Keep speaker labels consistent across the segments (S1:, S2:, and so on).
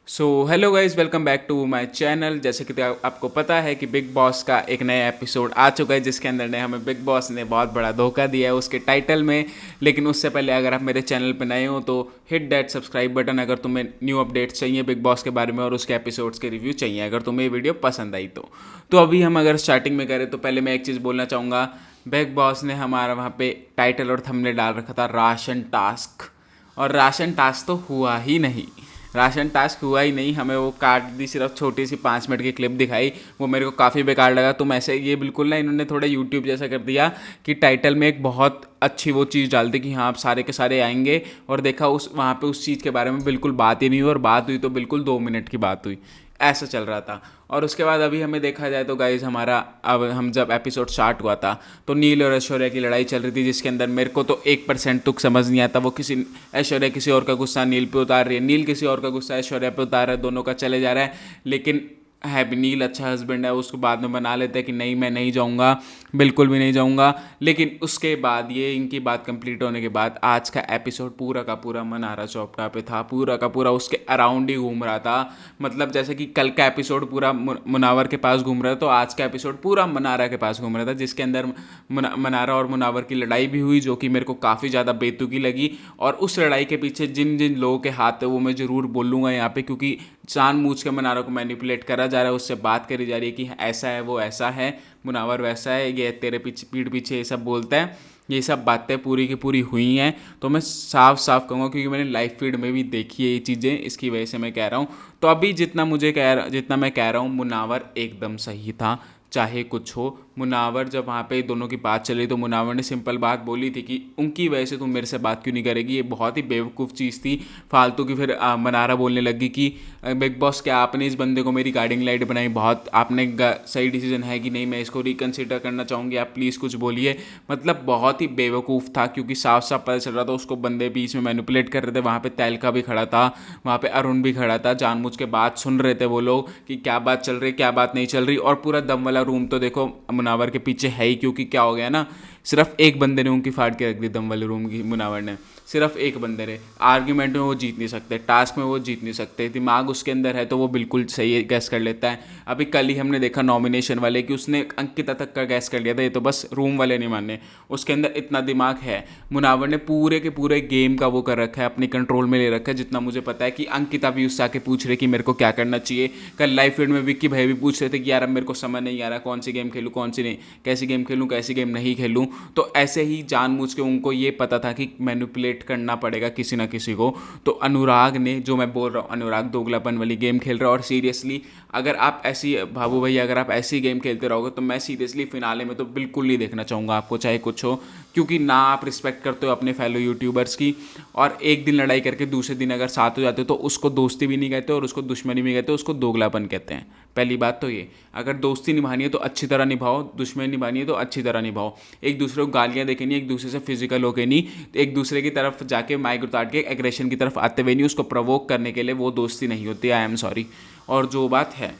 S1: So hello guys, welcome back to my channel. जैसे कि आपको पता है कि बिग बॉस का एक नया एपिसोड आ चुका है, जिसके अंदर ने हमें बिग बॉस ने बहुत बड़ा धोखा दिया है उसके टाइटल में। लेकिन उससे पहले अगर आप मेरे चैनल पर नए हो तो हिट दैट सब्सक्राइब बटन, अगर तुम्हें न्यू अपडेट्स चाहिए बिग बॉस के बारे में और उसके एपिसोड्स के रिव्यू चाहिए, अगर तुम्हें ये वीडियो पसंद आई तो अभी हम अगर स्टार्टिंग में करें तो पहले मैं एक चीज़ बोलना चाहूँगा। बिग बॉस ने हमारा वहाँ पे टाइटल और थंबनेल डाल रखा था राशन टास्क, और राशन टास्क तो हुआ ही नहीं। राशन टास्क हुआ ही नहीं, हमें वो काट दी, सिर्फ छोटी सी 5 मिनट की क्लिप दिखाई। वो मेरे को काफ़ी बेकार लगा। तुम ऐसे ये बिल्कुल ना, इन्होंने थोड़ा यूट्यूब जैसा कर दिया कि टाइटल में एक बहुत अच्छी वो चीज़ डाल दी कि हाँ आप सारे के सारे आएंगे, और देखा उस वहाँ पे उस चीज़ के बारे में बिल्कुल बात ही नहीं हुई, और बात हुई तो बिल्कुल 2 मिनट की बात हुई। ऐसा चल रहा था। और उसके बाद अभी हमें देखा जाए तो गाइज हमारा, अब हम जब एपिसोड स्टार्ट हुआ था तो नील और ऐश्वर्या की लड़ाई चल रही थी, जिसके अंदर मेरे को तो 1% तुक समझ नहीं आता। वो किसी ऐश्वर्या किसी और का गुस्सा नील पे उतार रही है, नील किसी और का गुस्सा ऐश्वर्या पे उतार रहा है, दोनों का चले जा रहा है। लेकिन है भी, नील अच्छा हस्बैंड है, उसको बाद में बना लेते हैं कि नहीं मैं नहीं जाऊँगा, बिल्कुल भी नहीं जाऊँगा। लेकिन उसके बाद ये इनकी बात कंप्लीट होने के बाद आज का एपिसोड पूरा का पूरा मनारा चौपटा पे था, पूरा का पूरा उसके अराउंड ही घूम रहा था। मतलब जैसे कि कल का एपिसोड पूरा मुनावर के पास घूम रहा था, तो आज का एपिसोड पूरा मनारा के पास घूम रहा था, जिसके अंदर मनारा और मुनावर की लड़ाई भी हुई, जो कि मेरे को काफ़ी ज़्यादा बेतुकी लगी। और उस लड़ाई के पीछे जिन जिन लोगों के हाथ है वो मैं ज़रूर बोलूँगा यहाँ पे, क्योंकि जानबूझ के मनारा को मैनिपुलेट करा जा रहा है, उससे बात करी जा रही है कि ऐसा है वो ऐसा है, मुनावर वैसा है, ये तेरे पीछे पीठ पीछे ये सब बोलता है। ये सब बातें पूरी की पूरी हुई हैं, तो मैं साफ साफ कहूँगा, क्योंकि मैंने लाइव फीड में भी देखी है ये चीज़ें, इसकी वजह से मैं कह रहा हूँ। तो अभी जितना मैं कह रहा हूँ, मुनावर एकदम सही था, चाहे कुछ हो। मुनावर जब वहाँ पे दोनों की बात चली तो मुनावर ने सिंपल बात बोली थी कि उनकी वजह से तुम मेरे से बात क्यों नहीं करेगी। ये बहुत ही बेवकूफ़ चीज़ थी, फालतू की। फिर मनारा बोलने लगी कि बिग बॉस क्या आपने इस बंदे को मेरी गाइडिंग लाइट बनाई, बहुत आपने सही डिसीजन है कि नहीं, मैं इसको रिकन्सिडर करना चाहूँगी, आप प्लीज़ कुछ बोलिए। मतलब बहुत ही बेवकूफ़ था, क्योंकि साफ साफ पता चल रहा था उसको बंदे बीच में मैनिपुलेट कर रहे थे। वहाँ पे तहलका भी खड़ा था, वहाँ पे अरुण भी खड़ा था, जानबूझ के बात सुन रहे थे वो लोग कि क्या बात चल रही क्या बात नहीं चल रही। और पूरा दम वाला रूम तो देखो मुनावर के पीछे है ही, क्योंकि क्या हो गया ना, सिर्फ एक बंदे ने उनकी फाड़ के रख दी दम वाले रूम की, मुनावर ने। सिर्फ एक बंदे ने, आर्ग्यूमेंट में वो जीत नहीं सकते, टास्क में वो जीत नहीं सकते, दिमाग उसके अंदर है तो वो बिल्कुल सही गैस कर लेता है। अभी कल ही हमने देखा नॉमिनेशन वाले कि उसने अंकिता तक का गैस कर लिया था, ये तो बस रूम वाले नहीं माने, उसके अंदर इतना दिमाग है। मुनावर ने पूरे के पूरे गेम का वो कर रखा है, अपने कंट्रोल में ले रखा है। जितना मुझे पता है कि अंकिता भी उससे आके पूछ रही कि मेरे को क्या करना चाहिए। कल लाइव फीड में विक्की भाई भी पूछ रहे थे कि यार अब मेरे को समझ नहीं आ रहा कौन सी गेम खेलूँ, कौन सी नहीं, कैसी गेम खेलूँ, कैसी गेम नहीं खेलूँ। तो ऐसे ही जानबूझ के उनको ये पता था कि मैनिपुलेट करना पड़ेगा किसी ना किसी को। तो अनुराग ने, जो मैं बोल रहा हूँ, अनुराग दोगलापन वाली गेम खेल रहा है। और सीरियसली अगर आप ऐसी, बाबू भैया अगर आप ऐसी गेम खेलते रहोगे तो मैं सीरियसली फिनाले में तो बिल्कुल नहीं देखना चाहूँगा आपको, चाहे कुछ हो। क्योंकि ना आप रिस्पेक्ट करते हो अपने फेलो यूट्यूबर्स की, और एक दिन लड़ाई करके दूसरे दिन अगर साथ हो जाते हो तो उसको दोस्ती भी नहीं कहते और उसको दुश्मनी भी कहते हो, उसको दोगलापन कहते हैं। पहली बात तो ये, अगर दोस्ती निभानी है तो अच्छी तरह निभाओ, दुश्मनी निभानी है तो अच्छी तरह निभाओ। एक दूसरे को गालियाँ देके नहीं, एक दूसरे से फिजिकल होके नहीं, एक दूसरे की तरफ जाके माइक उतार के एग्रेशन की तरफ आते हुए नहीं, उसको प्रवोक करने के लिए, वो दोस्ती नहीं होती। I am sorry. और जो बात है,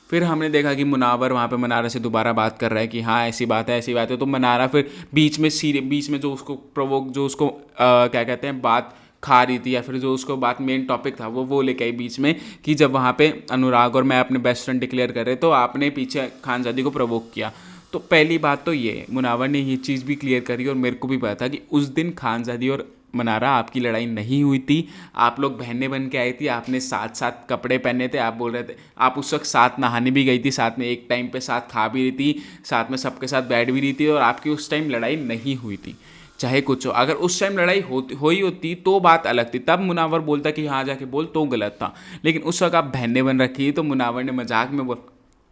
S1: फिर हमने देखा कि मुनावर वहाँ पे मनारा से दोबारा बात कर रहा है कि हाँ ऐसी बात है ऐसी बात है। तो मनारा फिर बीच में जो उसको प्रवोक, जो उसको क्या कहते हैं, बात खा रही थी, या फिर जो उसको बात मेन टॉपिक था वो लेके आई बीच में, कि जब वहाँ पे अनुराग और मैं अपने बेस्ट फ्रेंड डिक्लेयर कर रहे तो आपने पीछे खानजादी को प्रवोक किया। तो पहली बात तो ये, मुनावर ने ये चीज़ भी क्लियर करी, और मेरे को भी पता था कि उस दिन खानजादी और मनारा आपकी लड़ाई नहीं हुई थी। आप लोग बहनें बन के आई थी, आपने साथ साथ कपड़े पहने थे, आप बोल रहे थे, आप उस वक्त साथ नहाने भी गई थी, साथ में एक टाइम पे साथ खा भी रही थी, साथ में सबके साथ बैठ भी रही थी, और आपकी उस टाइम लड़ाई नहीं हुई थी। चाहे कुछ हो, अगर उस टाइम लड़ाई हुई होती तो बात अलग थी, तब मुनावर बोलता कि हाँ जाके बोल, तो गलत था। लेकिन उस वक्त आप बहनें बन रखी, तो मुनावर ने मजाक में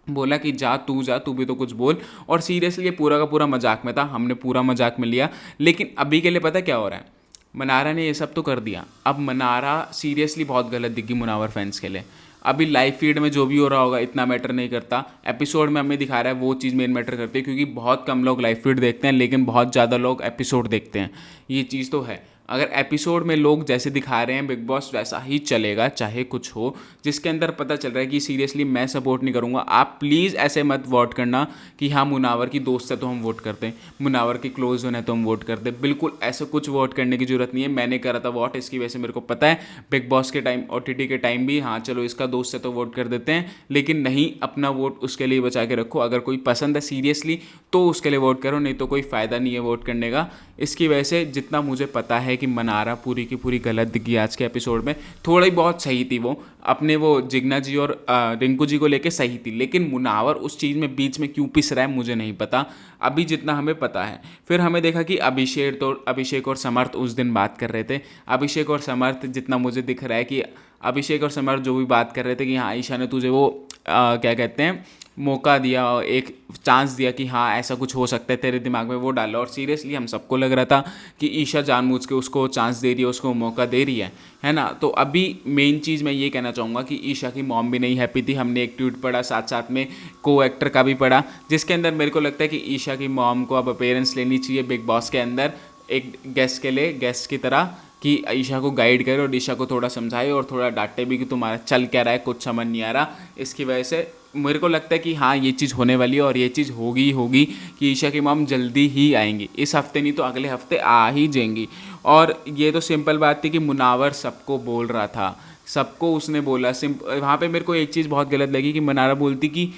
S1: बोला कि जा तू भी तो कुछ बोल। और सीरियसली ये पूरा का पूरा मजाक में था, हमने पूरा मजाक में लिया। लेकिन अभी के लिए पता क्या हो रहा है, मनारा ने ये सब तो कर दिया, अब मनारा सीरियसली बहुत गलत दिखी मुनावर फैंस के लिए। अभी लाइव फीड में जो भी हो रहा होगा इतना मैटर नहीं करता, एपिसोड में हमें दिखा रहा है वो चीज़ मेन मैटर करती है, क्योंकि बहुत कम लोग लाइव फीड देखते हैं लेकिन बहुत ज़्यादा लोग एपिसोड देखते हैं, ये चीज़ तो है। अगर एपिसोड में लोग जैसे दिखा रहे हैं बिग बॉस वैसा ही चलेगा चाहे कुछ हो, जिसके अंदर पता चल रहा है कि सीरियसली मैं सपोर्ट नहीं करूँगा। आप प्लीज़ ऐसे मत वोट करना कि हाँ मुनावर की दोस्त है तो हम वोट करते हैं, मुनावर की क्लोज वन है तो हम वोट करते हैं। बिल्कुल ऐसा कुछ वोट करने की जरूरत नहीं है। मैंने करा था वोट, इसकी वजह से मेरे को पता है बिग बॉस के टाइम OTT के टाइम भी हाँ चलो इसका दोस्त है तो वोट कर देते हैं, लेकिन नहीं, अपना वोट उसके लिए बचा के रखो। अगर कोई पसंद है सीरियसली तो उसके लिए वोट करो, नहीं तो कोई फ़ायदा नहीं है वोट करने का। इसकी वजह से जितना मुझे पता है कि मनारा पूरी की पूरी गलत दिखी आज के एपिसोड में, थोड़ी बहुत सही थी वो अपने वो जिग्ना जी और रिंकू जी को लेके सही थी, लेकिन मुनावर उस चीज़ में बीच में क्यों पिस रहा है मुझे नहीं पता अभी जितना हमें पता है। फिर हमें देखा कि अभिषेक और समर्थ उस दिन बात कर रहे थे। अभिषेक और समर्थ जितना मुझे दिख रहा है कि अभिषेक और समर्थ जो भी बात कर रहे थे कि हाँ ईशा ने तुझे वो क्या कहते हैं मौका दिया, एक चांस दिया कि हाँ ऐसा कुछ हो सकता है, तेरे दिमाग में वो डाला। और सीरियसली हम सबको लग रहा था कि ईशा जानबूझ के उसको चांस दे रही है, उसको मौका दे रही है ना। तो अभी मेन चीज़ मैं ये कहना चाहूँगा कि ईशा की मॉम भी नहीं हैप्पी थी। हमने एक ट्वीट पढ़ा, साथ साथ में को एक्टर का भी पढ़ा, जिसके अंदर मेरे को लगता है कि ईशा की मॉम को अब अपीयरेंस लेनी चाहिए बिग बॉस के अंदर एक गेस्ट के लिए, गेस्ट की तरह, कि ईशा को गाइड करे और ईशा को थोड़ा समझाए और थोड़ा डांटे भी कि तुम्हारा चल क्या रहा है, कुछ समझ नहीं आ रहा। इसकी वजह से मेरे को लगता है कि हाँ ये चीज़ होने वाली है और ये चीज़ होगी कि ईशा की मॉम जल्दी ही आएंगी, इस हफ्ते नहीं तो अगले हफ्ते आ ही जाएंगी। और ये तो सिंपल बात थी कि मुनावर सबको बोल रहा था, सबको उसने बोला। वहाँ पे मेरे को एक चीज़ बहुत गलत लगी कि मनारा बोलती कि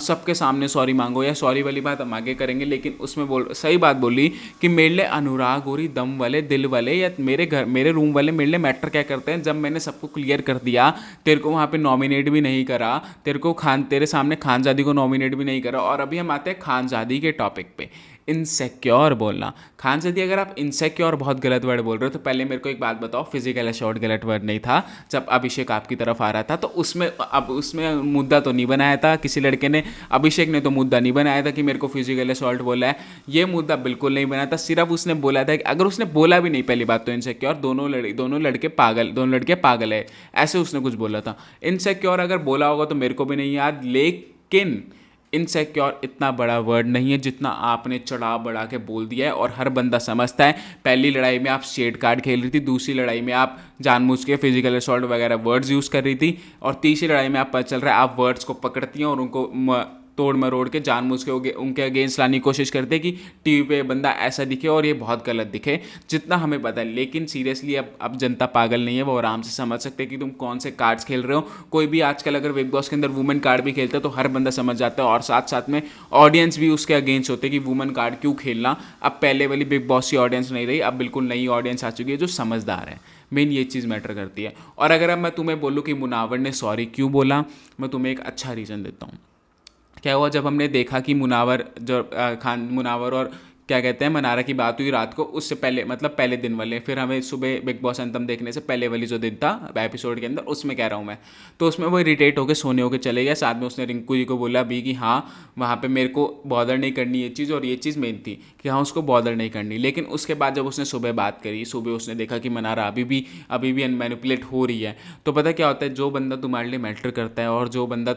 S1: सबके सामने सॉरी मांगो, या सॉरी वाली बात हम आगे करेंगे, लेकिन उसमें सही बात बोली कि मेरे लिए अनुराग हो रही दम वाले दिल वाले या मेरे रूम वाले मेरे लिए मैटर क्या करते हैं। जब मैंने सबको क्लियर कर दिया, तेरे को वहाँ पे नॉमिनेट भी नहीं करा, तेरे सामने खानजादी को नॉमिनेट भी नहीं करा। और अभी हम आते हैं खानजादी के टॉपिक पे, इनसेक्योर बोलना। खानजादी अगर आप इनसेक्योर बहुत गलत वर्ड बोल रहे हो तो पहले मेरे को एक बात बताओ, फिजिकल असॉल्ट गलत वर्ड नहीं था जब अभिषेक आपकी तरफ आ रहा था तो उसमें मुद्दा तो नहीं बनाया था किसी लड़के ने, अभिषेक ने तो मुद्दा नहीं बनाया था कि मेरे को फिजिकल असॉल्ट बोला है, ये मुद्दा बिल्कुल नहीं बना था। सिर्फ उसने बोला था कि अगर उसने बोला भी नहीं, पहली बात तो इनसेक्योर दोनों लड़के पागल है, ऐसे उसने कुछ बोला था। इनसेक्योर अगर बोला होगा तो मेरे को भी नहीं याद, लेकिन इनसेक्योर इतना बड़ा वर्ड नहीं है जितना आपने चढ़ा बढ़ा के बोल दिया है और हर बंदा समझता है। पहली लड़ाई में आप शेड कार्ड खेल रही थी, दूसरी लड़ाई में आप जानबूझ के फिजिकल असॉल्ट वगैरह वर्ड्स यूज़ कर रही थी, और तीसरी लड़ाई में आप पता चल रहा है आप वर्ड्स को पकड़ती हैं और उनको तोड़ मरोड़ के जानबूझ के उनके अगेंस्ट लाने की कोशिश करते कि टीवी पे बंदा ऐसा दिखे और ये बहुत गलत दिखे, जितना हमें पता है। लेकिन सीरियसली अब जनता पागल नहीं है, वो आराम से समझ सकते हैं कि तुम कौन से कार्ड्स खेल रहे हो। कोई भी आजकल अगर बिग बॉस के अंदर वुमेन कार्ड भी खेलता है तो हर बंदा समझ जाता है, और साथ साथ में ऑडियंस भी उसके अगेंस्ट होते हैं कि वुमेन कार्ड क्यों खेलना। अब पहले वाली बिग बॉस की ऑडियंस नहीं रही, अब बिल्कुल नई ऑडियंस आ चुकी है जो समझदार है। मेन ये चीज़ मैटर करती है। और अगर अब मैं तुम्हें बोलूँ कि मुनावर ने सॉरी क्यों बोला, मैं तुम्हें एक अच्छा रीज़न देता हूँ। क्या हुआ जब हमने देखा कि मुनावर और क्या कहते हैं मनारा की बात हुई रात को, उससे पहले मतलब पहले दिन वाले, फिर हमें सुबह बिग बॉस अंतम देखने से पहले वाली जो दिन था एपिसोड के अंदर, उसमें कह रहा हूँ मैं, तो उसमें वो इरिटेट होकर सोने होकर चले गया। साथ में उसने रिंकू जी को बोला भी कि हाँ वहाँ पे मेरे को बॉदर नहीं करनी ये चीज़, और ये चीज़ मेन थी कि हाँ उसको बॉदर नहीं करनी। लेकिन उसके बाद जब उसने सुबह बात करी, सुबह उसने देखा कि मनारा अभी भी मैनिपुलेट हो रही है, तो पता क्या होता है, जो बंदा तुम्हारे लिए मैटर करता है और जो बंदा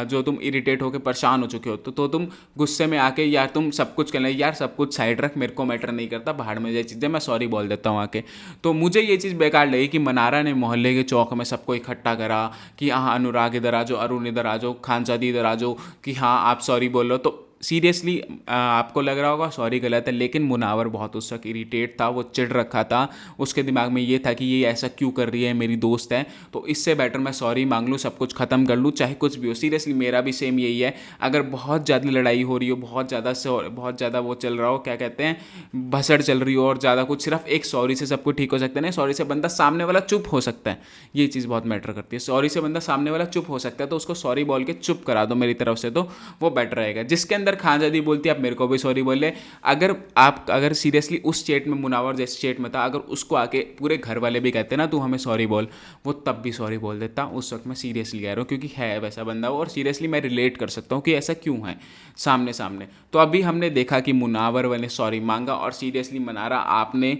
S1: जो तुम इरिटेट होकर परेशान हो चुके हो तो तुम गुस्से में आके यार तुम सब कुछ करना, यार सब कुछ साइड रख, मेरे को मैटर नहीं करता, बाहर में ये चीज़ें मैं सॉरी बोल देता हूँ आके। तो मुझे ये चीज़ बेकार लगी कि मनारा ने मोहल्ले के चौक में सबको इकट्ठा करा कि हाँ अनुराग इधर आ जाओ, अरुण इधर आ जाओ, खानजादी इधर आ जाओ, कि हाँ आप सॉरी बोलो। तो सीरियसली आपको लग रहा होगा सॉरी गलत है, लेकिन मुनावर बहुत उस वक्त इरीटेट था, वो चिढ़ रखा था, उसके दिमाग में ये था कि ये ऐसा क्यों कर रही है, मेरी दोस्त है, तो इससे बेटर मैं सॉरी मांग लूँ, सब कुछ ख़त्म कर लूँ, चाहे कुछ भी हो। सीरियसली मेरा भी सेम यही है, अगर बहुत ज़्यादा लड़ाई हो रही हो, बहुत ज़्यादा वो चल रहा हो, क्या कहते हैं भसड़ चल रही हो, और ज़्यादा कुछ, सिर्फ एक सॉरी से सब कुछ ठीक हो सकता है। नहीं, सॉरी से बंदा सामने वाला चुप हो सकता है, ये चीज़ बहुत मैटर करती है। सॉरी से बंदा सामने वाला चुप हो सकता है, तो उसको सॉरी बोल के चुप करा दो मेरी तरफ से, तो वो बेटर रहेगा। जिसके अंदर खानजादी बोलती है आप मेरे को भी सॉरी बोले, अगर सीरियसली उस चैट में मुनावर जैसे चैट में था, अगर उसको आके पूरे घर वाले भी कहते ना तू हमें सॉरी बोल, वो तब भी सॉरी बोल देता। उस वक्त मैं सीरियसली कह रहा हूँ, क्योंकि है वैसा बंदा वो, और सीरियसली मैं रिलेट कर सकता हूँ कि ऐसा क्यों है सामने। तो अभी हमने देखा कि मुनावर वाले सॉरी मांगा, और सीरियसली मनारा आपने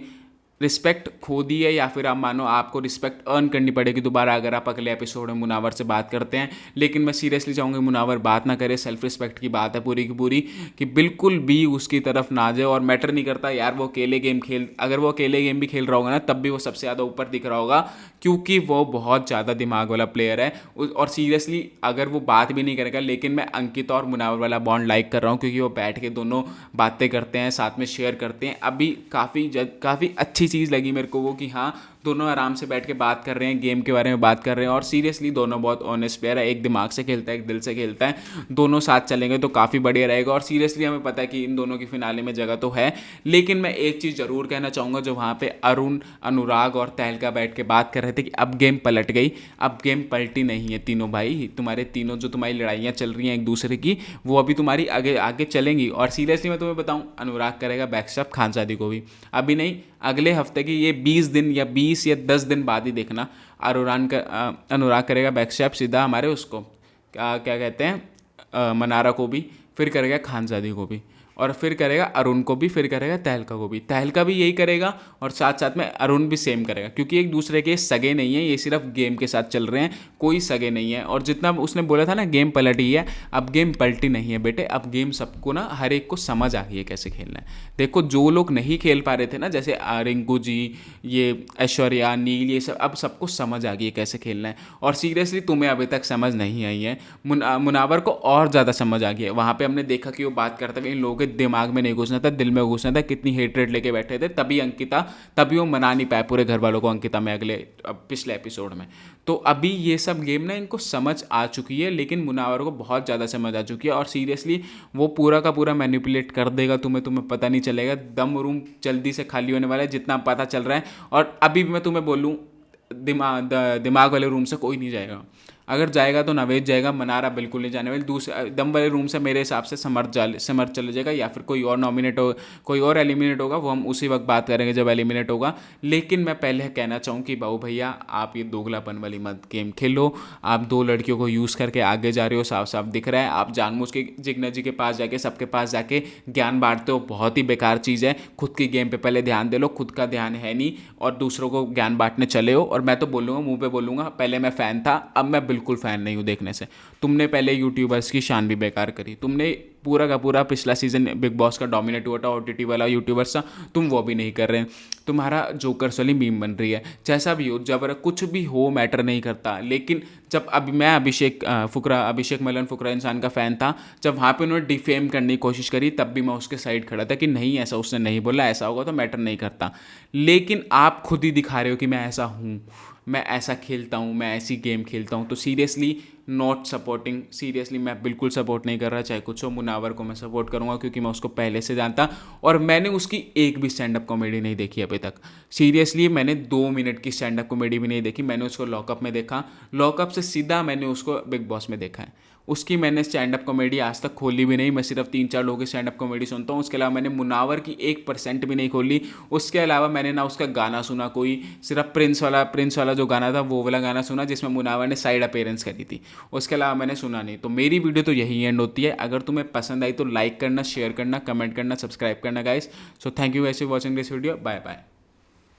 S1: रिस्पेक्ट खो दी है, या फिर आप मानो आपको रिस्पेक्ट अर्न करनी पड़ेगी दोबारा अगर आप अगले एपिसोड में मुनावर से बात करते हैं। लेकिन मैं सीरियसली चाहूँगा मुनावर बात ना करे, सेल्फ रिस्पेक्ट की बात है पूरी की पूरी, कि बिल्कुल भी उसकी तरफ ना जाए। और मैटर नहीं करता यार वो अकेले गेम खेल, अगर वो अकेले गेम भी खेल रहा होगा ना तब भी वो सबसे ज़्यादा ऊपर दिख रहा होगा, क्योंकि वो बहुत ज़्यादा दिमाग वाला प्लेयर है। और सीरियसली अगर वो बात भी नहीं करेगा, लेकिन मैं अंकित और मुनावर वाला बॉन्ड लाइक कर रहा हूँ, क्योंकि वो बैठ के दोनों बातें करते हैं, साथ में शेयर करते हैं। अभी काफ़ी अच्छी चीज़ लगी मेरे को वो, कि हाँ दोनों आराम से बैठ के बात कर रहे हैं, गेम के बारे में बात कर रहे हैं। और सीरियसली दोनों बहुत ऑनेस्ट प्लेयर है, एक दिमाग से खेलता है, एक दिल से खेलता है। दोनों साथ चलेंगे तो काफ़ी बढ़िया रहेगा। और सीरियसली हमें पता है कि इन दोनों की फिनाले में जगह तो है, लेकिन मैं एक चीज़ ज़रूर कहना चाहूँगा, जो वहाँ पे अरुण, अनुराग और तहलका बैठ के बात कर रहे थे कि अब गेम पलट गई। अब गेम पलटी नहीं है तीनों भाई, तुम्हारे तीनों जो तुम्हारी लड़ाइयाँ चल रही हैं एक दूसरे की, वो अभी तुम्हारी आगे आगे चलेंगी। और सीरियसली मैं तुम्हें बताऊँ, अनुराग करेगा बैकस्टैप खानजादी को भी, अभी नहीं अगले हफ्ते की ये 20 दिन या 20 या 10 दिन बाद ही देखना। अनुराग करेगा बैकस्टैप सीधा हमारे उसको क्या कहते हैं, मनारा को भी, फिर करेगा खानजादी को भी, और फिर करेगा अरुण को भी, फिर करेगा तहलका को भी। तहलका भी यही करेगा और साथ साथ में अरुण भी सेम करेगा, क्योंकि एक दूसरे के सगे नहीं है, ये सिर्फ गेम के साथ चल रहे हैं, कोई सगे नहीं है। और जितना उसने बोला था ना गेम पलटी है, अब गेम पलटी नहीं है बेटे, अब गेम सबको ना हर एक को समझ आ गई है कैसे खेलना है। देखो जो लोग नहीं खेल पा रहे थे ना, जैसे रिंकू जी, ये ऐश्वर्या, नील, ये सब अब सबको समझ आ गई है कैसे खेलना है। और सीरियसली तुम्हें अभी तक समझ नहीं आई है, मुनावर को और ज़्यादा समझ आ गई है। वहाँ पर हमने देखा कि वो बात करते हुए इन लोगों के दिमाग में नहीं घुसना था, दिल में घुसना था, कितनी हेट्रेड लेके बैठे थे, तभी वो मना नहीं पाए पूरे घर वालों को अंकिता में पिछले एपिसोड में। तो अभी ये सब गेम ना इनको समझ आ चुकी है, लेकिन मुनावर को बहुत ज़्यादा समझ आ चुकी है। और सीरियसली वो पूरा का पूरा मैनिपुलेट कर देगा तुम्हें पता नहीं चलेगा। दम रूम जल्दी से खाली होने वाला है जितना पता चल रहा है। और अभी भी मैं तुम्हें बोलूँ, दिमाग वाले रूम से कोई नहीं जाएगा, अगर जाएगा तो नवेद जाएगा, मनारा बिल्कुल नहीं जाने वाली। दूसरे दम वाले रूम से मेरे हिसाब से समर्थ चले जाएगा, या फिर कोई और नॉमिनेट हो, कोई और एलिमिनेट होगा, वो हम उसी वक्त बात करेंगे जब एलिमिनेट होगा। लेकिन मैं पहले कहना चाहूँ कि बाबू भैया आप ये दोगलापन वाली मत गेम खेलो। आप दो लड़कियों को यूज़ करके आगे जा रहे हो, साफ साफ दिख रहा है। आप जानबूझ के जिग्ना जी के पास जाके, सबके पास जाके ज्ञान बांटते हो, बहुत ही बेकार चीज़ है। खुद की गेम पे पहले ध्यान दे लो, खुद का ध्यान है नहीं और दूसरों को ज्ञान बांटने चले हो। और मैं तो बोलूँगा, मुंह पे बोलूँगा, पहले मैं फ़ैन था, अब मैं बिल्कुल फ़ैन नहीं हूँ देखने से। तुमने पहले यूट्यूबर्स की शान भी बेकार करी, तुमने पूरा का पूरा पिछला सीजन बिग बॉस का डोमिनेट हुआ था, ओटीटी वाला यूट्यूबर्स था, तुम वो भी नहीं कर रहे हैं। तुम्हारा जोकर वाली मीम बन रही है। जैसा भी हो, जब कुछ भी हो मैटर नहीं करता। लेकिन जब अभी मैं अभिषेक मलन फुकरा इंसान का फ़ैन था, जब वहाँ पे उन्होंने डिफेम करने की कोशिश करी, तब भी मैं उसके साइड खड़ा था कि नहीं, ऐसा उसने नहीं बोला, ऐसा होगा तो मैटर नहीं करता। लेकिन आप खुद ही दिखा रहे हो कि मैं ऐसा हूँ, मैं ऐसा खेलता हूँ, मैं ऐसी गेम खेलता हूँ। तो सीरियसली नॉट सपोर्टिंग, सीरियसली मैं बिल्कुल सपोर्ट नहीं कर रहा। चाहे कुछ हो, मुनावर को मैं सपोर्ट करूँगा क्योंकि मैं उसको पहले से जानता, और मैंने उसकी एक भी स्टैंड अप कॉमेडी नहीं देखी अभी तक। सीरियसली मैंने 2 मिनट की स्टैंड अप कॉमेडी भी नहीं देखी। मैंने उसको लॉकअप में देखा, लॉकअप से सीधा मैंने उसको बिग बॉस में देखा है। उसकी मैंने स्टैंड अप कॉमेडी आज तक खोली भी नहीं। मैं सिर्फ 3-4 लोगों की स्टैंड अप कॉमेडी सुनता हूँ, उसके अलावा मैंने मुनावर की 1% भी नहीं खोली। उसके अलावा मैंने ना उसका गाना सुना कोई, सिर्फ प्रिंस वाला जो गाना था वो वाला गाना सुना जिसमें मुनावर ने साइड अपीयरेंस करी थी। उसके अलावा मैंने सुना नहीं। तो मेरी वीडियो तो यही एंड होती है। अगर तुम्हें पसंद आई तो लाइक करना, शेयर करना, कमेंट करना, सब्सक्राइब करना guys. So thank you guys for watching this video. Bye bye.